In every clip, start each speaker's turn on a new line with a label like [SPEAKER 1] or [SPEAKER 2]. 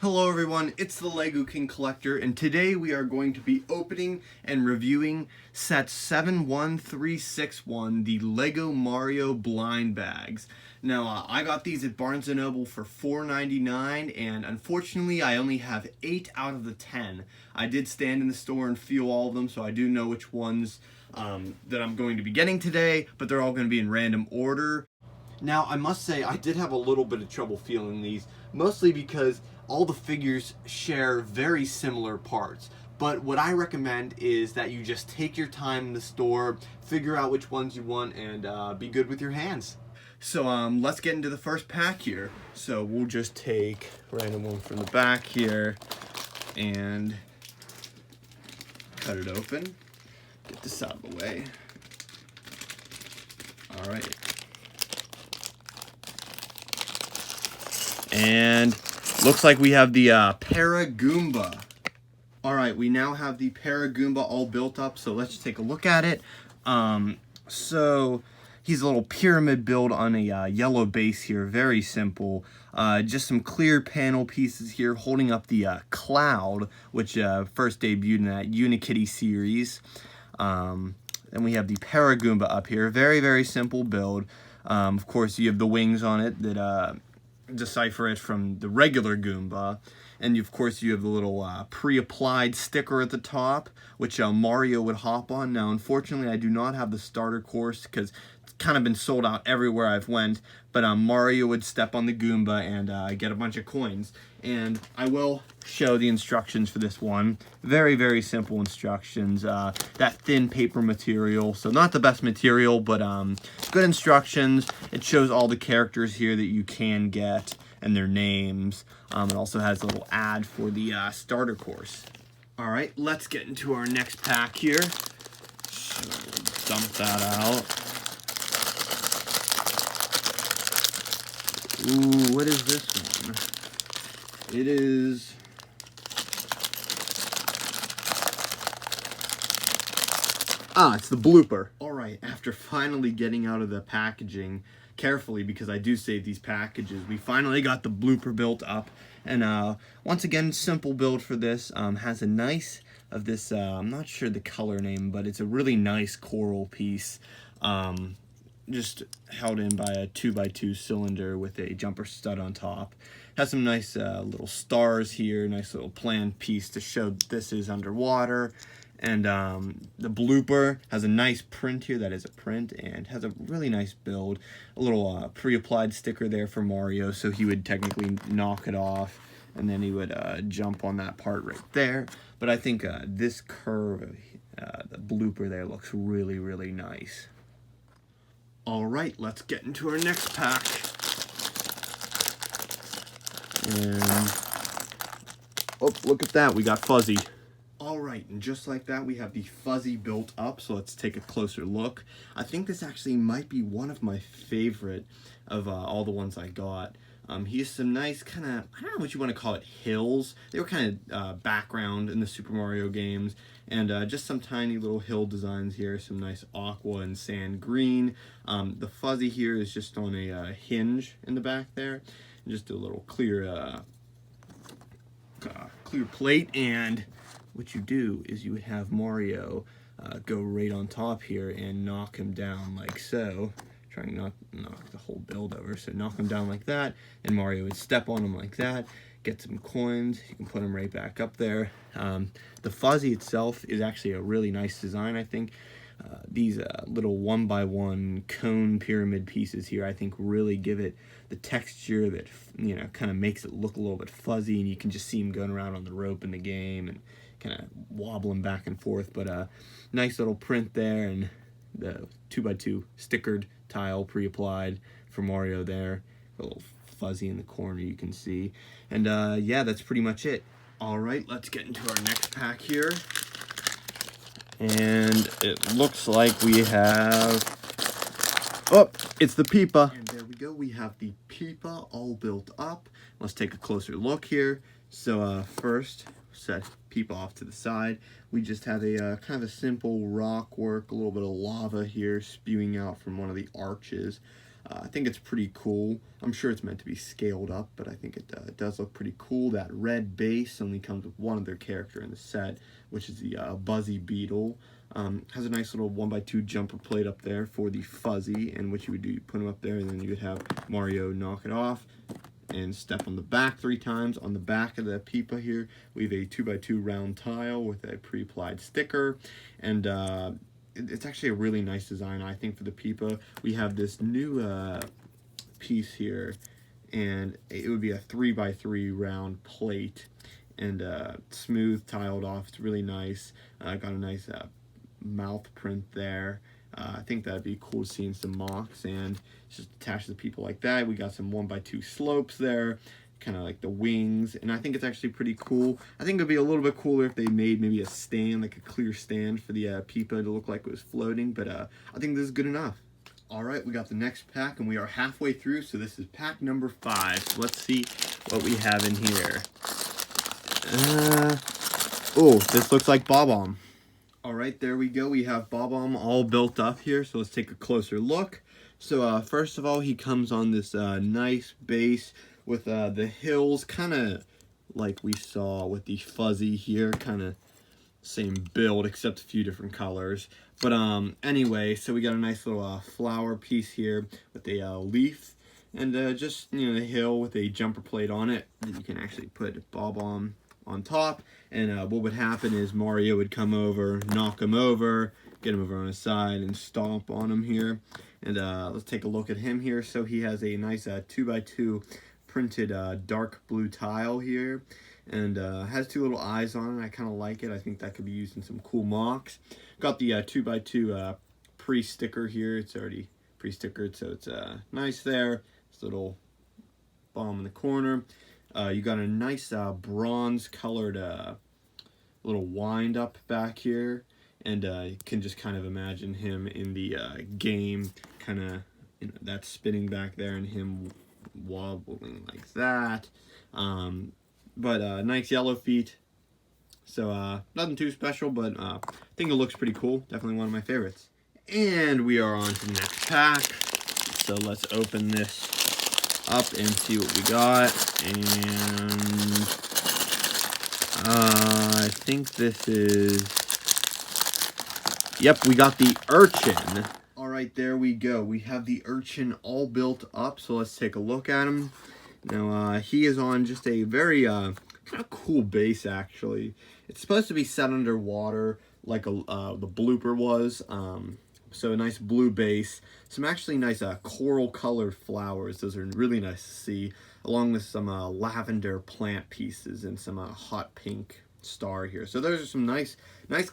[SPEAKER 1] Hello everyone, it's the Lego King Collector, and today we are going to be opening and reviewing set 71361, the Lego Mario blind bags. Now, I got these at Barnes & Noble for $4.99, and unfortunately I only have 8 out of the 10. I did stand in the store and feel all of them, so I do know which ones that I'm going to be getting today, but they're all going to be in random order. Now, I must say, I did have a little bit of trouble feeling these, mostly because all the figures share very similar parts. But what I recommend is that you just take your time in the store, figure out which ones you want, and be good with your hands. So let's get into the first pack here. So we'll just take a random one from the back here and cut it open. Get this out of the way. All right. And looks like we have the Paragoomba. Alright, we now have the Paragoomba all built up, so let's take a look at it. So he's a little pyramid build on a yellow base here, very simple. Just some clear panel pieces here holding up the Cloud, which first debuted in that Unikitty series. Then we have the Paragoomba up here, very, very simple build. Of course, you have the wings on it that decipher it from the regular Goomba, and of course you have the little pre-applied sticker at the top, which Mario would hop on. Now, unfortunately, I do not have the starter course because it's kind of been sold out everywhere I've went, but Mario would step on the Goomba and get a bunch of coins. And I will show the instructions for this one. Very, very simple instructions. That thin paper material, so not the best material, but good instructions. It shows all the characters here that you can get and their names. It also has a little ad for the starter course. All right, let's get into our next pack here. So dump that out. Ooh, what is this one? It is... it's the Blooper. Alright, after finally getting out of the packaging carefully, because I do save these packages, we finally got the Blooper built up. And once again, simple build for this. Has a nice, of this, I'm not sure the color name, but it's a really nice coral piece. Just held in by a 2x2 cylinder with a jumper stud on top. Has some nice little stars here, nice little planned piece to show that this is underwater. And the Blooper has a nice print here, that is a print, and has a really nice build. A little pre-applied sticker there for Mario, so he would technically knock it off, and then he would jump on that part right there. But I think this curve, the Blooper there, looks really, really nice. Alright, let's get into our next pack. And, oh, look at that, we got Fuzzy. Alright, and just like that, we have the Fuzzy built up, so let's take a closer look. I think this actually might be one of my favorite of all the ones I got. He has some nice kind of, I don't know what you want to call it, hills. They were kind of background in the Super Mario games. And just some tiny little hill designs here, some nice aqua and sand green. The Fuzzy here is just on a hinge in the back there. And just a little clear plate. And what you do is you would have Mario go right on top here and knock him down like so. Trying not to knock the whole build over, so knock him down like that, and Mario would step on him like that, get some coins, you can put him right back up there. The Fuzzy itself is actually a really nice design, I think. These little 1x1 cone pyramid pieces here, I think really give it the texture that, you know, kind of makes it look a little bit fuzzy, and you can just see him going around on the rope in the game and kind of wobbling back and forth. But nice little print there, and the 2x2 stickered tile pre-applied for Mario there. A little Fuzzy in the corner you can see. And yeah, that's pretty much it. Alright, let's get into our next pack here. And it looks like we have... oh, it's the Pipa. And there we go, we have the Pipa all built up. Let's take a closer look here. So first, set Pipa off to the side. We just have a kind of a simple rock work, a little bit of lava here spewing out from one of the arches. I think it's pretty cool. I'm sure it's meant to be scaled up, but I think it does look pretty cool. That red base only comes with one other character in the set, which is the Buzzy Beetle. Has a nice little 1x2 jumper plate up there for the Fuzzy, and what you would do, you put him up there, and then you would have Mario knock it off and step on the back 3 times. On the back of the Pipa here, we have a 2x2 round tile with a pre-applied sticker, and it's actually a really nice design, I think, for the Pipa. We have this new piece here, and it would be a 3x3 round plate, and smooth tiled off. It's really nice. Got a nice mouth print there. I think that'd be cool to see in some mocks, and just attach to the people like that. We got some 1x2 slopes there, kind of like the wings, and I think it's actually pretty cool. I think it'd be a little bit cooler if they made maybe a stand, like a clear stand for the Pipa to look like it was floating, but I think this is good enough. All right, we got the next pack, and we are halfway through, so this is pack number 5. So let's see what we have in here. Oh, this looks like Bob-omb. All right, there we go. We have Bob-omb all built up here, so let's take a closer look. So first of all, he comes on this nice base with the hills, kind of like we saw with the Fuzzy here, kind of same build except a few different colors. But anyway, so we got a nice little flower piece here with a leaf, and just, you know, the hill with a jumper plate on it. And you can actually put Bob-omb on top, and what would happen is Mario would come over, knock him over, get him over on his side, and stomp on him here. And let's take a look at him here. So he has a nice 2x2 printed dark blue tile here, and has 2 little eyes on it. I kind of like it. I think that could be used in some cool mocks. Got the 2x2 pre-sticker here. It's already pre-stickered, so it's nice there. This little bomb in the corner. You got a nice bronze colored little wind up back here, and you can just kind of imagine him in the game, kind of, you know, that spinning back there and him wobbling like that. But nice yellow feet, so nothing too special, but I think it looks pretty cool. Definitely one of my favorites. And we are on to the next pack, so let's open this up and see what we got. And I think this is, yep, we got the Urchin. All right, there we go. We have the Urchin all built up, so let's take a look at him. Now, he is on just a very kind of cool base, actually. It's supposed to be set underwater like the Blooper was. So a nice blue base, some actually nice coral colored flowers. Those are really nice to see, along with some lavender plant pieces and some hot pink star here. So those are some nice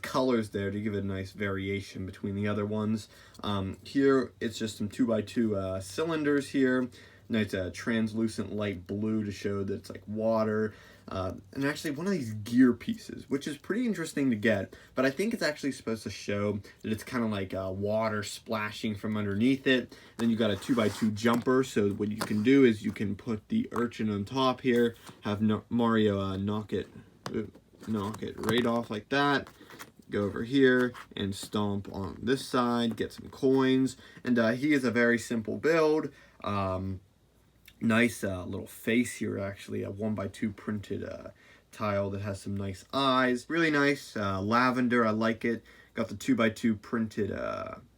[SPEAKER 1] colors there to give it a nice variation between the other ones. Here it's just some 2x2 cylinders here. Nice translucent light blue to show that it's like water. And actually one of these gear pieces, which is pretty interesting to get, but I think it's actually supposed to show that it's kind of like water splashing from underneath it. Then you got a 2x2 jumper, so what you can do is you can put the Urchin on top here, have Mario knock it right off like that, go over here and stomp on this side, get some coins, and he is a very simple build. Nice little face here, actually, a 1x2 printed tile that has some nice eyes. Really nice, lavender, I like it. Got the 2x2 printed,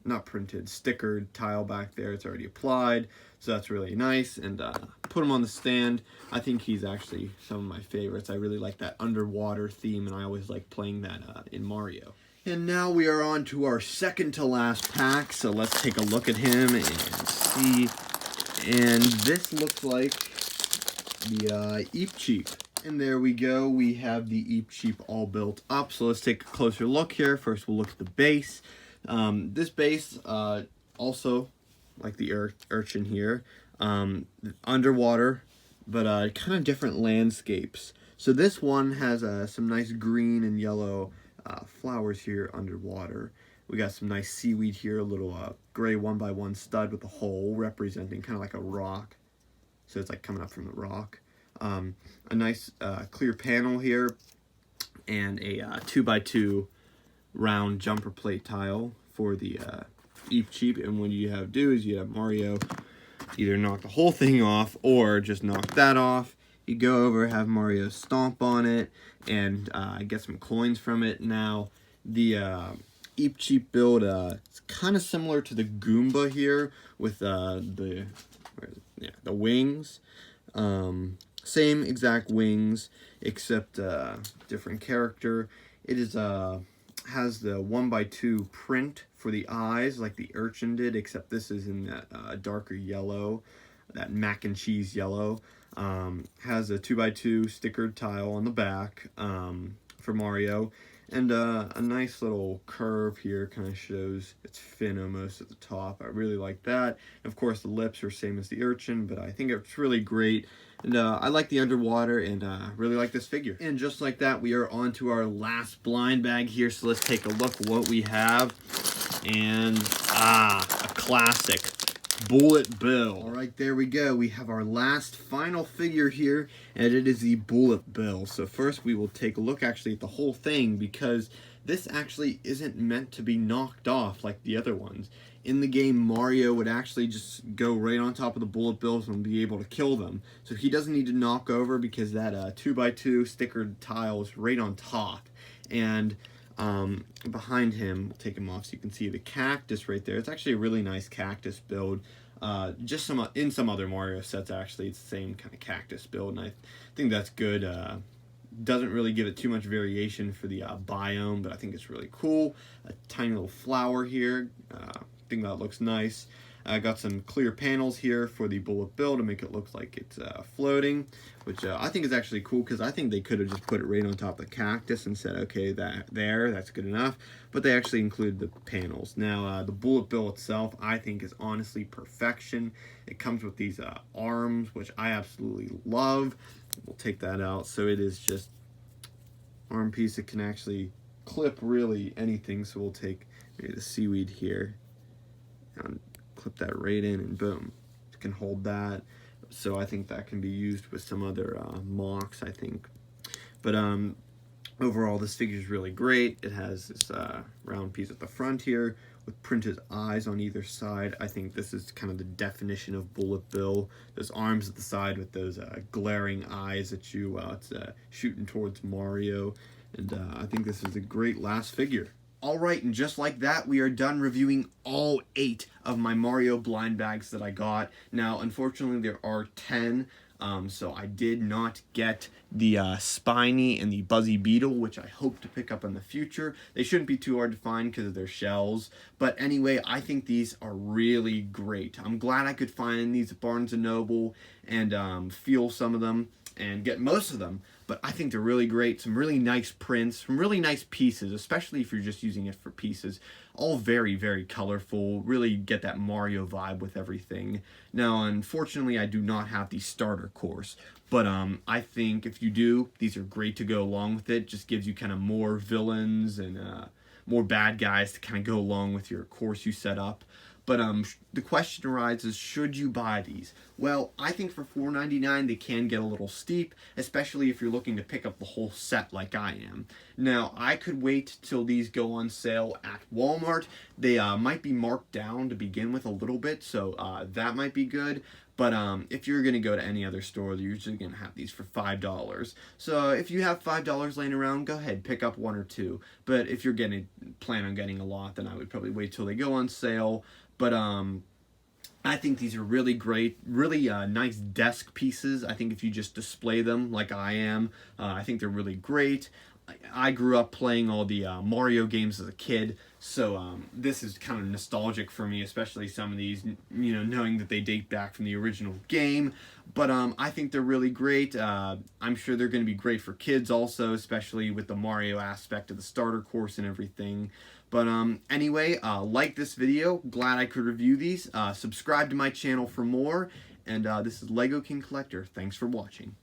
[SPEAKER 1] not printed, stickered tile back there. It's already applied, so that's really nice. And put him on the stand. I think he's actually some of my favorites. I really like that underwater theme, and I always like playing that in Mario. And now we are on to our second to last pack, so let's take a look at him and see. And this looks like the Eep Cheap. And there we go. We have the Eep Cheap all built up. So let's take a closer look here. First, we'll look at the base. This base, also like the Urchin here, underwater, but kind of different landscapes. So this one has some nice green and yellow flowers here underwater. We got some nice seaweed here, a little gray 1x1 stud with a hole representing kind of like a rock. So it's like coming up from the rock. A nice clear panel here, and a 2x2 round jumper plate tile for the Eep Cheap. And what you do is you have Mario either knock the whole thing off or just knock that off. You go over, have Mario stomp on it, and get some coins from it. Now, the Eep Cheap build, it's kind of similar to the Goomba here with the wings. Same exact wings, except different character. It is has the 1x2 print for the eyes like the Urchin did, except this is in that darker yellow, that mac and cheese yellow. Has a 2x2 stickered tile on the back for Mario, and a nice little curve here, kind of shows its fin almost at the top. I really like that. Of course, the lips are same as the Urchin, but I think it's really great. And I like the underwater, and really like this figure. And just like that, we are on to our last blind bag here. So let's take a look what we have. And a classic, Bullet Bill. All right, there we go. We have our last final figure here, and it is the Bullet Bill. So first we will take a look actually at the whole thing, because this actually isn't meant to be knocked off like the other ones. In the game, Mario would actually just go right on top of the Bullet Bills and be able to kill them. So he doesn't need to knock over, because that 2x2 stickered tile is right on top. And behind him, we'll take him off so you can see the cactus right there. It's actually a really nice cactus build. Just in some other Mario sets, actually, it's the same kind of cactus build, and I think that's good. Doesn't really give it too much variation for the biome, but I think it's really cool. A tiny little flower here. I think that looks nice. I got some clear panels here for the Bullet Bill to make it look like it's floating, which I think is actually cool, because I think they could have just put it right on top of the cactus and said, okay, that's good enough. But they actually included the panels. Now, the Bullet Bill itself, I think, is honestly perfection. It comes with these arms, which I absolutely love. We'll take that out. So it is just arm piece. It can actually clip really anything. So we'll take maybe the seaweed here and clip that right in, and boom, it can hold that. So I think that can be used with some other mocks, I think. But overall, this figure is really great. It has this round piece at the front here with printed eyes on either side. I think this is kind of the definition of Bullet Bill. Those arms at the side with those glaring eyes at you while it's shooting towards Mario. And I think this is a great last figure. Alright, and just like that, we are done reviewing all 8 of my Mario blind bags that I got. Now, unfortunately, there are 10, so I did not get the Spiny and the Buzzy Beetle, which I hope to pick up in the future. They shouldn't be too hard to find because of their shells. But anyway, I think these are really great. I'm glad I could find these at Barnes & Noble and feel some of them and get most of them, but I think they're really great. Some really nice prints, some really nice pieces, especially if you're just using it for pieces. All very, very colorful, really get that Mario vibe with everything. Now, unfortunately, I do not have the starter course, but I think if you do, these are great to go along with it. Just gives you kind of more villains and more bad guys to kind of go along with your course you set up. But the question arises, should you buy these? Well, I think for $4.99 they can get a little steep, especially if you're looking to pick up the whole set like I am. Now, I could wait till these go on sale at Walmart. They might be marked down to begin with a little bit, so that might be good. But if you're going to go to any other store, they're usually going to have these for $5. So if you have $5 laying around, go ahead, pick up 1 or 2. But if you're plan on getting a lot, then I would probably wait till they go on sale. But I think these are really great, really nice desk pieces. I think if you just display them like I am, I think they're really great. I grew up playing all the Mario games as a kid, so this is kind of nostalgic for me, especially some of these, you know, knowing that they date back from the original game. But I think they're really great. I'm sure they're going to be great for kids also, especially with the Mario aspect of the starter course and everything. But anyway, like this video. Glad I could review these. Subscribe to my channel for more. And this is Lego King Collector. Thanks for watching.